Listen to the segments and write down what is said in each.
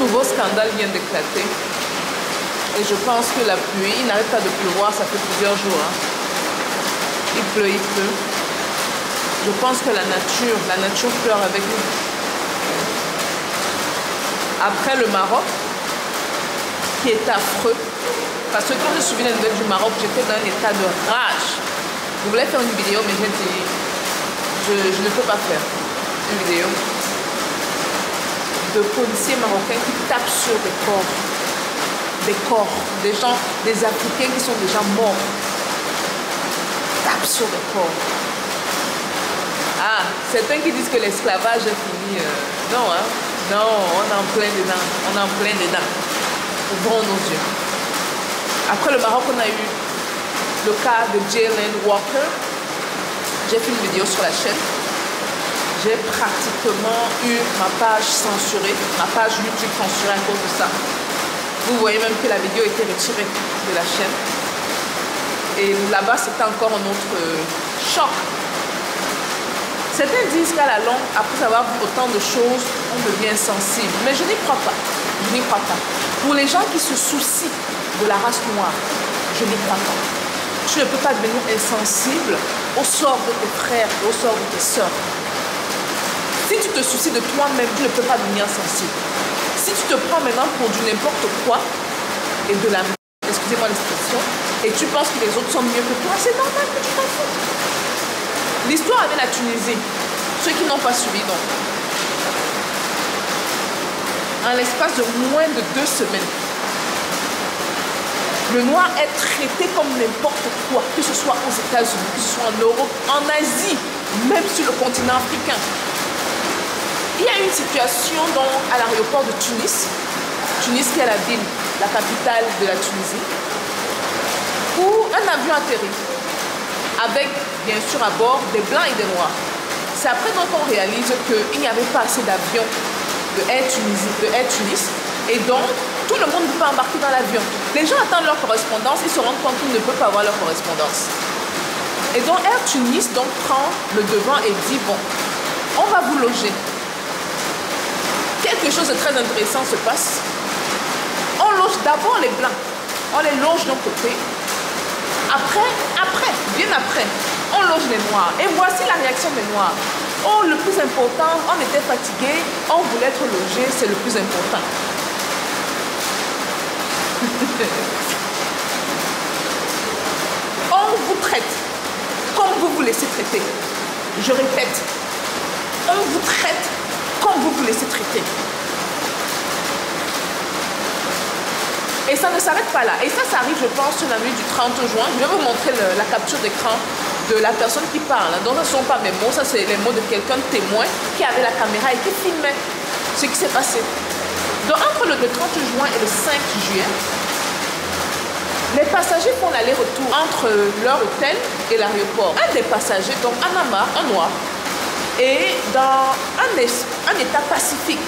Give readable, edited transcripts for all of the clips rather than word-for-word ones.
nouveau scandale vient d'éclater. Et je pense que la pluie, il n'arrête pas de pleuvoir, ça fait plusieurs jours. Hein. Il pleut, il pleut. Je pense que la nature pleure avec nous. Après le Maroc, qui est affreux, parce que quand je suivi les nouvelles du Maroc, j'étais dans un état de rage. Je voulais faire une vidéo, mais j'ai dit, je ne peux pas faire une vidéo de policiers marocains qui tapent sur des corps, des gens, des Africains qui sont déjà morts. Tapent sur des corps. Ah, certains qui disent que l'esclavage est fini. Non, hein. Non, on est en plein dedans. On est en plein dedans. Ouvrons nos yeux. Après le Maroc, on a eu le cas de Jaylen Walker. J'ai fait une vidéo sur la chaîne. J'ai pratiquement eu ma page censurée, ma page YouTube censurée à cause de ça. Vous voyez même que la vidéo a été retirée de la chaîne. Et là-bas, c'était encore un autre choc. Certains disent qu'à la longue, après avoir vu autant de choses, on devient sensible. Mais je n'y crois pas. Je n'y crois pas. Pour les gens qui se soucient de la race noire, je n'y crois pas. Tu ne peux pas devenir insensible au sort de tes frères et au sort de tes sœurs. Si tu te soucies de toi-même, tu ne peux pas devenir sensible. Si tu te prends maintenant pour du n'importe quoi et de la... Excusez-moi l'expression. Et tu penses que les autres sont mieux que toi, c'est normal que tu t'en fous. L'histoire avec la Tunisie, ceux qui n'ont pas suivi, donc, en l'espace de moins de 2 semaines, le noir est traité comme n'importe quoi, que ce soit aux États-Unis, que ce soit en Europe, en Asie, même sur le continent africain. Il y a une situation donc, à l'aéroport de Tunis qui est la ville, la capitale de la Tunisie, où un avion atterrit avec, bien sûr, à bord des blancs et des noirs. C'est après donc qu'on réalise qu'il n'y avait pas assez d'avions de Air Tunis, et donc tout le monde ne peut pas embarquer dans l'avion. Les gens attendent leur correspondance, ils se rendent compte qu'ils ne peuvent pas avoir leur correspondance. Et donc Air Tunis donc, prend le devant et dit, bon, on va vous loger. Quelque chose de très intéressant se passe. On loge d'abord les blancs, on les loge d'un côté. Bien après, on loge les noirs. Et voici la réaction des noirs. Oh, le plus important, on était fatigué, on voulait être logé, c'est le plus important. On vous traite comme vous vous laissez traiter. Je répète, on vous traite comme vous vous laissez traiter. Et ça ne s'arrête pas là. Et ça arrive, je pense, sur la nuit du 30 juin. Je vais vous montrer la capture d'écran de la personne qui parle. Donc, ce ne sont pas mes mots, ça c'est les mots de quelqu'un de témoin qui avait la caméra et qui filmait ce qui s'est passé. Donc, entre le 30 juin et le 5 juillet, les passagers font l'aller-retour entre leur hôtel et l'aéroport. Un des passagers, donc Anamar, un noir, est dans un état pacifique.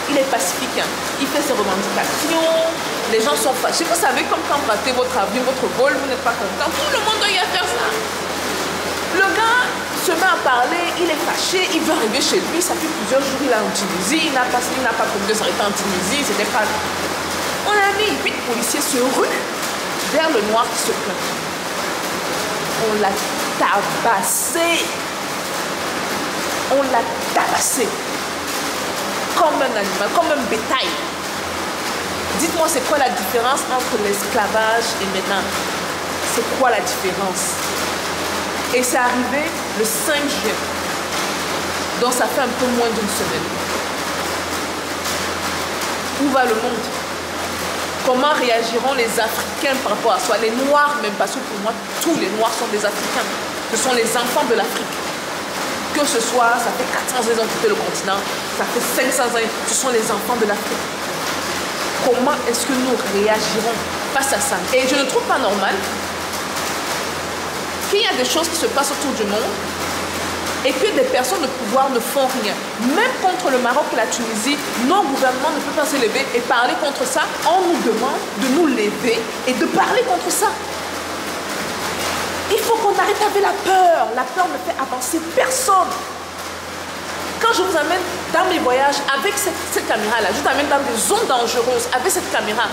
Il est pacifique, hein. Il fait ses revendications, les gens sont fâchés. Vous savez, comme quand vous ratez votre avion, votre vol, vous n'êtes pas content, tout le monde doit y faire ça. Le gars se met à parler, il est fâché, il veut arriver chez lui, ça fait plusieurs jours qu'il est en Tunisie, il n'a pas prévu de s'arrêter en Tunisie, c'était pas... On a mis 8 policiers se ruent vers le noir qui se plaint. On l'a tabassé. On l'a tabassé. Comme un animal, comme un bétail. Dites-moi, c'est quoi la différence entre l'esclavage et maintenant? C'est quoi la différence? Et c'est arrivé le 5 juin. Donc ça fait un peu moins d'une semaine. Où va le monde? Comment réagiront les Africains par rapport à ça? Les Noirs même, parce que pour moi, tous les Noirs sont des Africains. Ce sont les enfants de l'Afrique. Que ce soit, ça fait 400 ans qu'ils ont quitté le continent, ça fait 500 ans, ce sont les enfants de l'Afrique. Comment est-ce que nous réagirons face à ça? Et je ne trouve pas normal qu'il y a des choses qui se passent autour du monde et que des personnes de pouvoir ne font rien. Même contre le Maroc et la Tunisie, nos gouvernements ne peuvent pas se lever et parler contre ça. On nous demande de nous lever et de parler contre ça. Il faut qu'on arrête avec la peur. La peur ne fait avancer personne. Quand je vous amène dans mes voyages avec cette caméra-là, je vous amène dans des zones dangereuses avec cette caméra,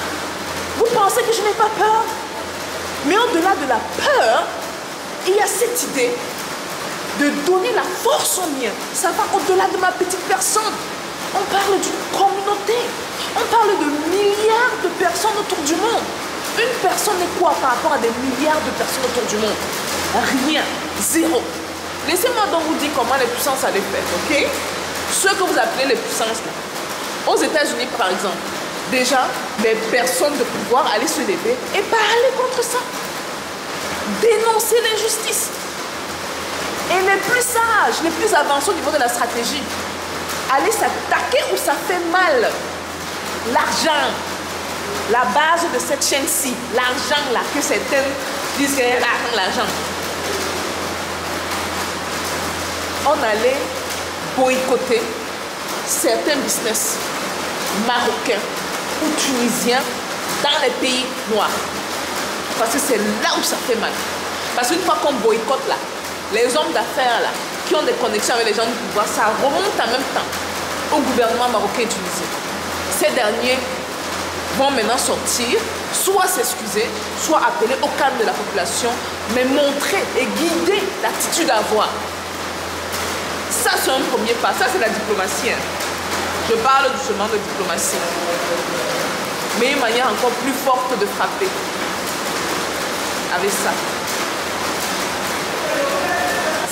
vous pensez que je n'ai pas peur? Mais au-delà de la peur, il y a cette idée de donner la force aux miens. Ça va au-delà de ma petite personne. On parle d'une communauté. On parle de milliards de personnes autour du monde. Une personne est quoi par rapport à des milliards de personnes autour du monde? Rien. Zéro. Laissez-moi donc vous dire comment les puissances allaient faire, ok? Ce que vous appelez les puissances, là. Aux États-Unis, par exemple, déjà, les personnes de pouvoir allaient se lever et parler contre ça. Dénoncer l'injustice. Et les plus sages, les plus avancés au niveau de la stratégie, aller s'attaquer où ça fait mal. L'argent, la base de cette chaîne-ci, l'argent là, que certaines disent que l'argent. On allait boycotter certains business marocains ou tunisiens dans les pays noirs. Parce que c'est là où ça fait mal. Parce qu'une fois qu'on boycotte là, les hommes d'affaires là, qui ont des connexions avec les gens du pouvoir, ça remonte en même temps au gouvernement marocain et tunisien. Ces derniers vont maintenant sortir, soit s'excuser, soit appeler au calme de la population, mais montrer et guider l'attitude à avoir. Ça, c'est un premier pas. Ça, c'est la diplomatie. Hein. Je parle doucement de diplomatie. Mais une manière encore plus forte de frapper. Avec ça.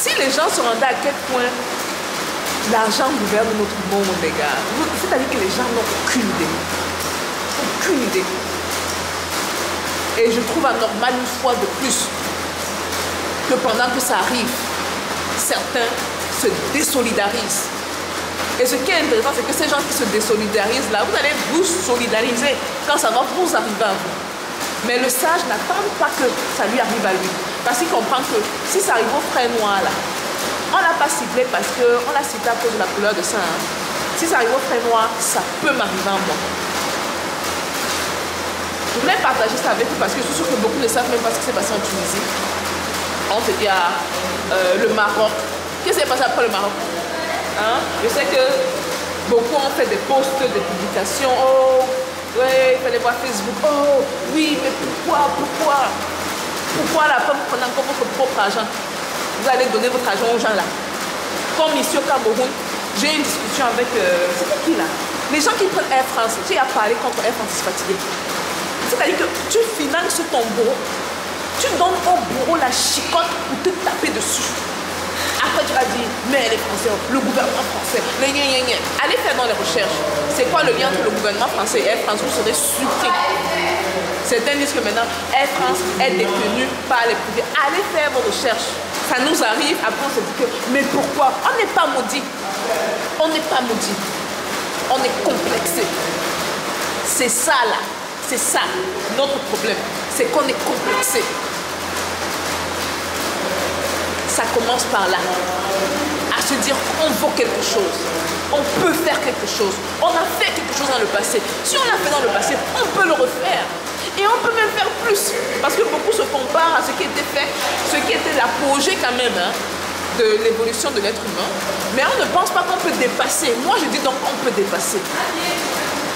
Si les gens se rendaient à quel point l'argent gouverne notre monde, les gars, c'est-à-dire que les gens n'ont aucune idée. Aucune idée. Et je trouve anormal une fois de plus que pendant que ça arrive, certains se désolidarisent. Et ce qui est intéressant, c'est que ces gens qui se désolidarisent là, vous allez vous solidariser quand ça va vous arriver à vous. Mais le sage n'attend pas que ça lui arrive à lui. Parce qu'il comprend que si ça arrive au frère noir là, on ne l'a pas ciblé parce qu'on l'a ciblé à cause de la couleur de sang. Hein. Si ça arrive au frère noir, ça peut m'arriver à moi. Je voulais partager ça avec vous parce que je suis sûre que beaucoup ne savent même pas ce qui s'est passé en Tunisie. On se dit à le Maroc. Qu'est-ce qui s'est passé après le Maroc? Hein? Je sais que beaucoup ont fait des posts, des publications. Oh, ouais, il fallait voir Facebook. Oh, oui, mais pourquoi la femme prend encore votre propre argent? Vous allez donner votre argent aux gens là. Comme ici au Cameroun, j'ai eu une discussion avec... c'était qui là? Les gens qui prennent Air France. Tu as parlé contre Air France fatigué. C'est-à-dire que tu finances ton bureau. Tu donnes au bureau la chicotte pour te taper dessus. Après, tu vas dire, mais les Français, le gouvernement français, allez faire dans les recherches. C'est quoi le lien entre le gouvernement français et Air France? Vous serez surpris. Certains disent que maintenant, Air France est détenue par les privés. Allez faire vos recherches. Ça nous arrive, après on se dit que, mais pourquoi? On n'est pas maudit. On n'est pas maudit. On est complexé. C'est ça là. C'est ça, notre problème. C'est qu'on est complexé. Ça commence par là, à se dire qu'on vaut quelque chose, on peut faire quelque chose, on a fait quelque chose dans le passé. Si on l'a fait dans le passé, on peut le refaire. Et on peut même faire plus, parce que beaucoup se comparent à ce qui était fait, ce qui était l'apogée quand même hein, de l'évolution de l'être humain. Mais on ne pense pas qu'on peut dépasser. Moi je dis donc qu'on peut dépasser.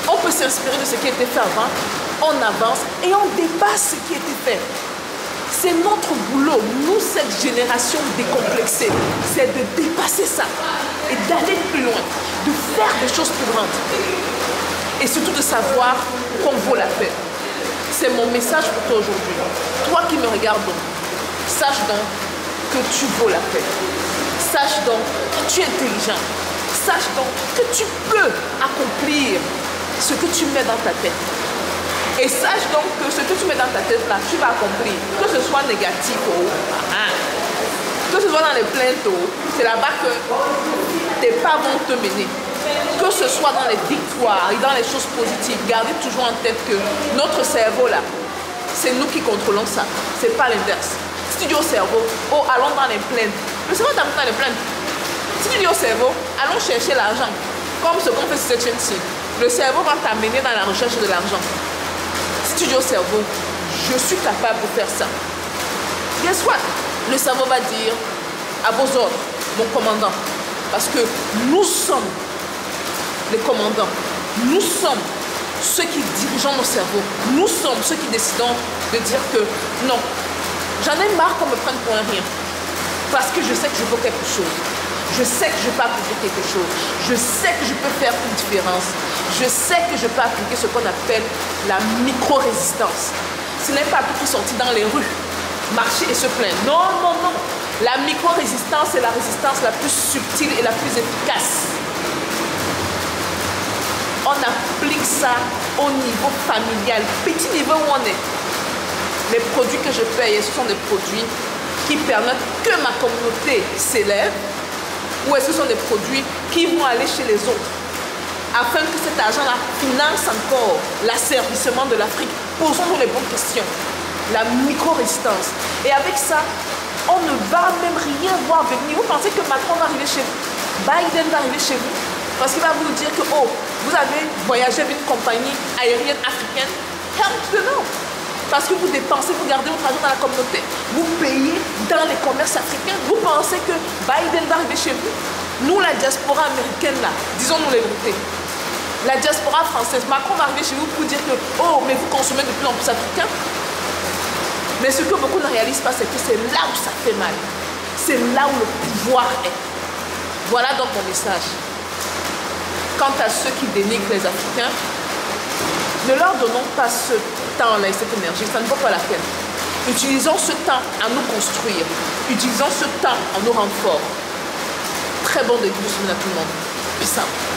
On peut s'inspirer de ce qui a été fait avant, on avance et on dépasse ce qui a été fait. C'est notre boulot, nous, cette génération décomplexée, c'est de dépasser ça et d'aller plus loin, de faire des choses plus grandes et surtout de savoir qu'on vaut la peine. C'est mon message pour toi aujourd'hui. Toi qui me regardes donc, sache donc que tu vaux la peine. Sache donc que tu es intelligent. Sache donc que tu peux accomplir ce que tu mets dans ta tête. Et sache donc que ce que tu mets dans ta tête là, tu vas accomplir. Que ce soit négatif ou que ce soit dans les plaintes, c'est là-bas que tes pas vont te mener. Que ce soit dans les victoires et dans les choses positives, gardez toujours en tête que notre cerveau là, c'est nous qui contrôlons ça. C'est pas l'inverse. Si tu dis au cerveau, oh allons dans les plaintes, le cerveau t'amène dans les plaintes. Si tu dis au cerveau, allons chercher l'argent, comme ce qu'on fait sur cette chaîne-ci, le cerveau va t'amener dans la recherche de l'argent. Si tu dis au cerveau, je suis capable de faire ça. Guess what? Le cerveau va dire, à vos ordres, mon commandant, Parce que nous sommes les commandants. Nous sommes ceux qui dirigeons nos cerveaux. Nous sommes ceux qui décidons de dire que non, j'en ai marre qu'on me prenne pour un rien. Parce que je sais que je vaux quelque chose. Je sais que je peux appliquer quelque chose. Je sais que je peux faire une différence. Je sais que je peux appliquer ce qu'on appelle la micro-résistance. Ce n'est pas tout qui sortit dans les rues, marcher et se plaindre. Non, non, non. La micro-résistance est la résistance la plus subtile et la plus efficace. On applique ça au niveau familial, petit niveau où on est. Les produits que je paye, ce sont des produits qui permettent que ma communauté s'élève, ou est-ce que ce sont des produits qui vont aller chez les autres afin que cet argent-là finance encore l'asservissement de l'Afrique? Posons-nous les bonnes questions. La micro-résistance. Et avec ça, on ne va même rien voir venir. Vous pensez que Macron va arriver chez vous? Biden va arriver chez vous? Parce qu'il va vous dire que, oh, vous avez voyagé avec une compagnie aérienne africaine. Hell no. Parce que vous dépensez, vous gardez votre argent dans la communauté. Vous payez dans les commerces africains. Vous pensez que Biden va arriver chez vous? Nous, la diaspora américaine, là, disons-nous les vérités. La diaspora française, Macron va arriver chez vous pour dire que, oh, mais vous consommez de plus en plus africain. Mais ce que beaucoup ne réalisent pas, c'est que c'est là où ça fait mal. C'est là où le pouvoir est. Voilà donc mon message. Quant à ceux qui dénigrent les Africains, ne leur donnons pas ce temps-là et cette énergie, ça ne vaut pas la peine. Utilisons ce temps à nous construire. Utilisons ce temps à nous rendre forts. Très bon début de semaine à tout le monde. Peace out.